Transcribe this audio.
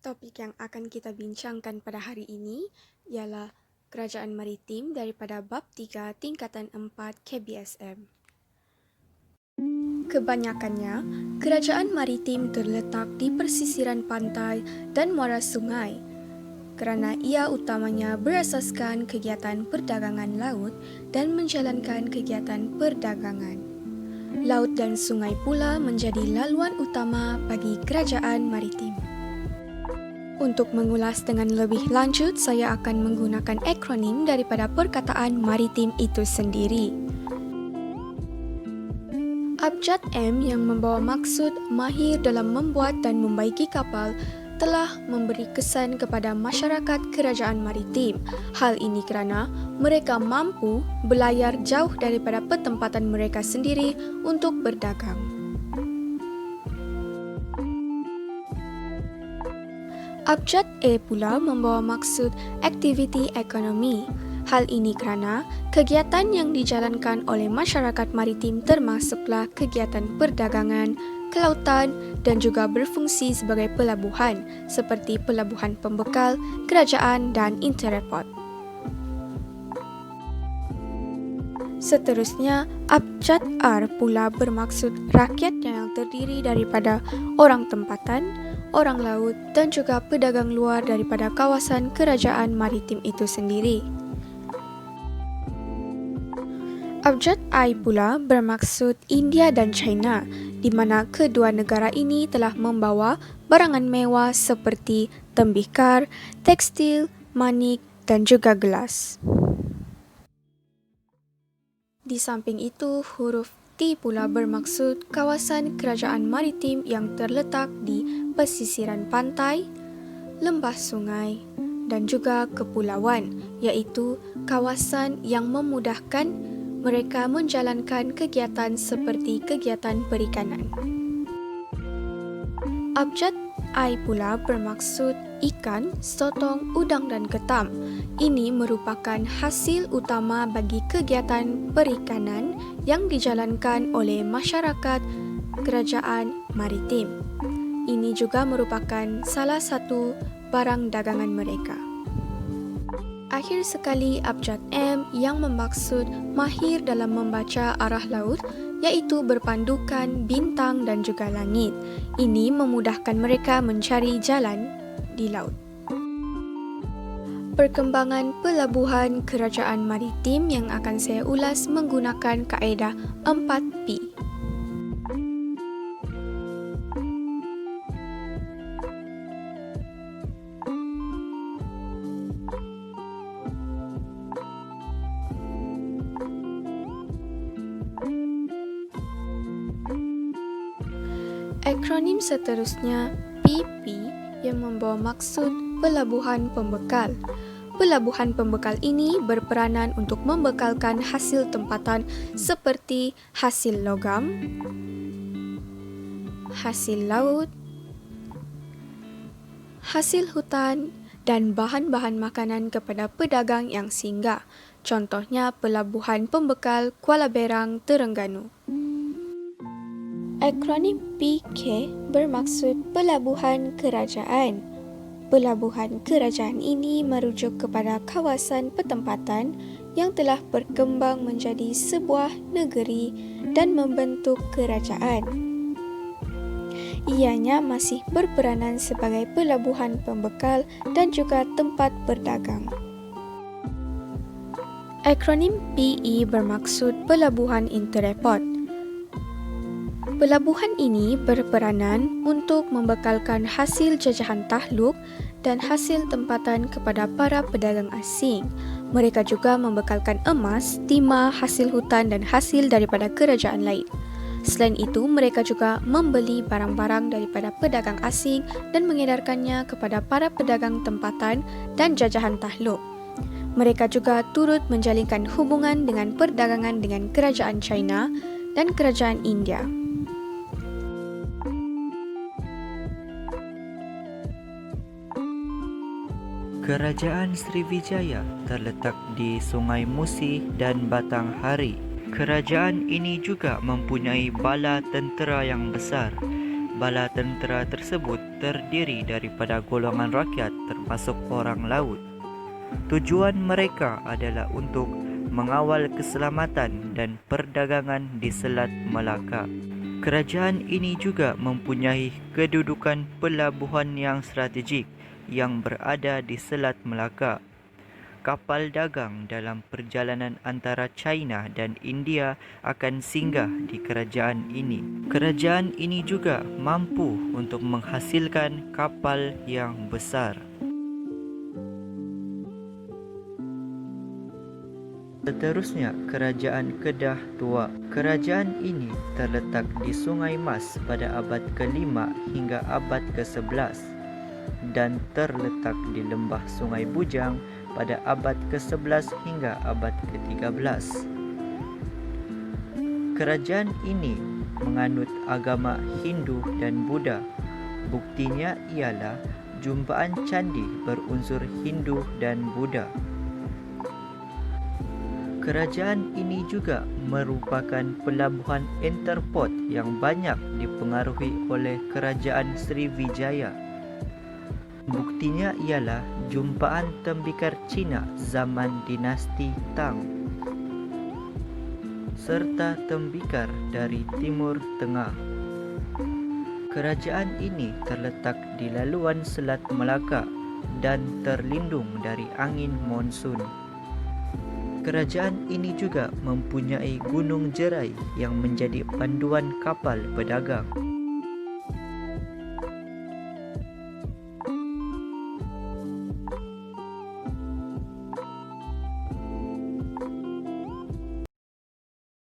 Topik yang akan kita bincangkan pada hari ini ialah Kerajaan Maritim daripada Bab 3 Tingkatan 4 KBSM. Kebanyakannya, kerajaan maritim terletak di persisiran pantai dan muara sungai kerana ia utamanya berasaskan kegiatan perdagangan laut dan menjalankan kegiatan perdagangan. Laut dan sungai pula menjadi laluan utama bagi kerajaan maritim. Untuk mengulas dengan lebih lanjut, saya akan menggunakan akronim daripada perkataan maritim itu sendiri. Abjad M yang membawa maksud mahir dalam membuat dan membaiki kapal telah memberi kesan kepada masyarakat kerajaan maritim. Hal ini kerana mereka mampu berlayar jauh daripada pertempatan mereka sendiri untuk berdagang. Abjad A pula membawa maksud aktiviti ekonomi. Hal ini kerana kegiatan yang dijalankan oleh masyarakat maritim termasuklah kegiatan perdagangan, kelautan dan juga berfungsi sebagai pelabuhan seperti pelabuhan pembekal, kerajaan dan interreport. Seterusnya, Abjad R pula bermaksud rakyat yang terdiri daripada orang tempatan, orang laut dan juga pedagang luar daripada kawasan kerajaan maritim itu sendiri. Abjad I pula bermaksud India dan China, di mana kedua negara ini telah membawa barangan mewah seperti tembikar, tekstil, manik dan juga gelas. Di samping itu, huruf T pula bermaksud kawasan kerajaan maritim yang terletak di pesisiran pantai, lembah sungai dan juga kepulauan, iaitu kawasan yang memudahkan mereka menjalankan kegiatan seperti kegiatan perikanan. Abjad I pula bermaksud ikan, sotong, udang dan ketam. Ini merupakan hasil utama bagi kegiatan perikanan yang dijalankan oleh masyarakat kerajaan maritim. Ini juga merupakan salah satu barang dagangan mereka. Akhir sekali, Abjad M yang bermaksud mahir dalam membaca arah laut, iaitu berpandukan bintang dan juga langit. Ini memudahkan mereka mencari jalan di laut. Perkembangan pelabuhan kerajaan maritim yang akan saya ulas menggunakan kaedah 4P. Akronim seterusnya PP yang membawa maksud pelabuhan pembekal. Pelabuhan pembekal ini berperanan untuk membekalkan hasil tempatan seperti hasil logam, hasil laut, hasil hutan dan bahan-bahan makanan kepada pedagang yang singgah. Contohnya pelabuhan pembekal Kuala Berang, Terengganu. Akronim PK bermaksud pelabuhan kerajaan. Pelabuhan kerajaan ini merujuk kepada kawasan pertempatan yang telah berkembang menjadi sebuah negeri dan membentuk kerajaan. Ianya masih berperanan sebagai pelabuhan pembekal dan juga tempat berdagang. Akronim PE bermaksud pelabuhan interreport. Pelabuhan ini berperanan untuk membekalkan hasil jajahan takluk dan hasil tempatan kepada para pedagang asing. Mereka juga membekalkan emas, timah, hasil hutan dan hasil daripada kerajaan lain. Selain itu, mereka juga membeli barang-barang daripada pedagang asing dan mengedarkannya kepada para pedagang tempatan dan jajahan takluk. Mereka juga turut menjalinkan hubungan dengan perdagangan dengan kerajaan China dan kerajaan India. Kerajaan Sriwijaya terletak di Sungai Musi dan Batanghari. Kerajaan ini juga mempunyai bala tentera yang besar. bala tentera tersebut terdiri daripada golongan rakyat termasuk orang laut. Tujuan mereka adalah untuk mengawal keselamatan dan perdagangan di Selat Melaka. Kerajaan ini juga mempunyai kedudukan pelabuhan yang strategik yang berada di Selat Melaka. Kapal dagang dalam perjalanan antara China dan India akan singgah di kerajaan ini. Kerajaan ini juga mampu untuk menghasilkan kapal yang besar. Seterusnya, Kerajaan Kedah Tua. Kerajaan ini terletak di Sungai Mas pada abad ke-5 hingga abad ke-11 dan terletak di lembah Sungai Bujang pada abad ke-11 hingga abad ke-13. Kerajaan ini menganut agama Hindu dan Buddha. Buktinya ialah jumpaan candi berunsur Hindu dan Buddha. Kerajaan ini juga merupakan pelabuhan entrepot yang banyak dipengaruhi oleh Kerajaan Sriwijaya. Buktinya ialah jumpaan tembikar Cina zaman dinasti Tang serta tembikar dari Timur Tengah. Kerajaan ini terletak di laluan Selat Melaka dan terlindung dari angin monsun. Kerajaan ini juga mempunyai Gunung Jerai yang menjadi panduan kapal berdagang.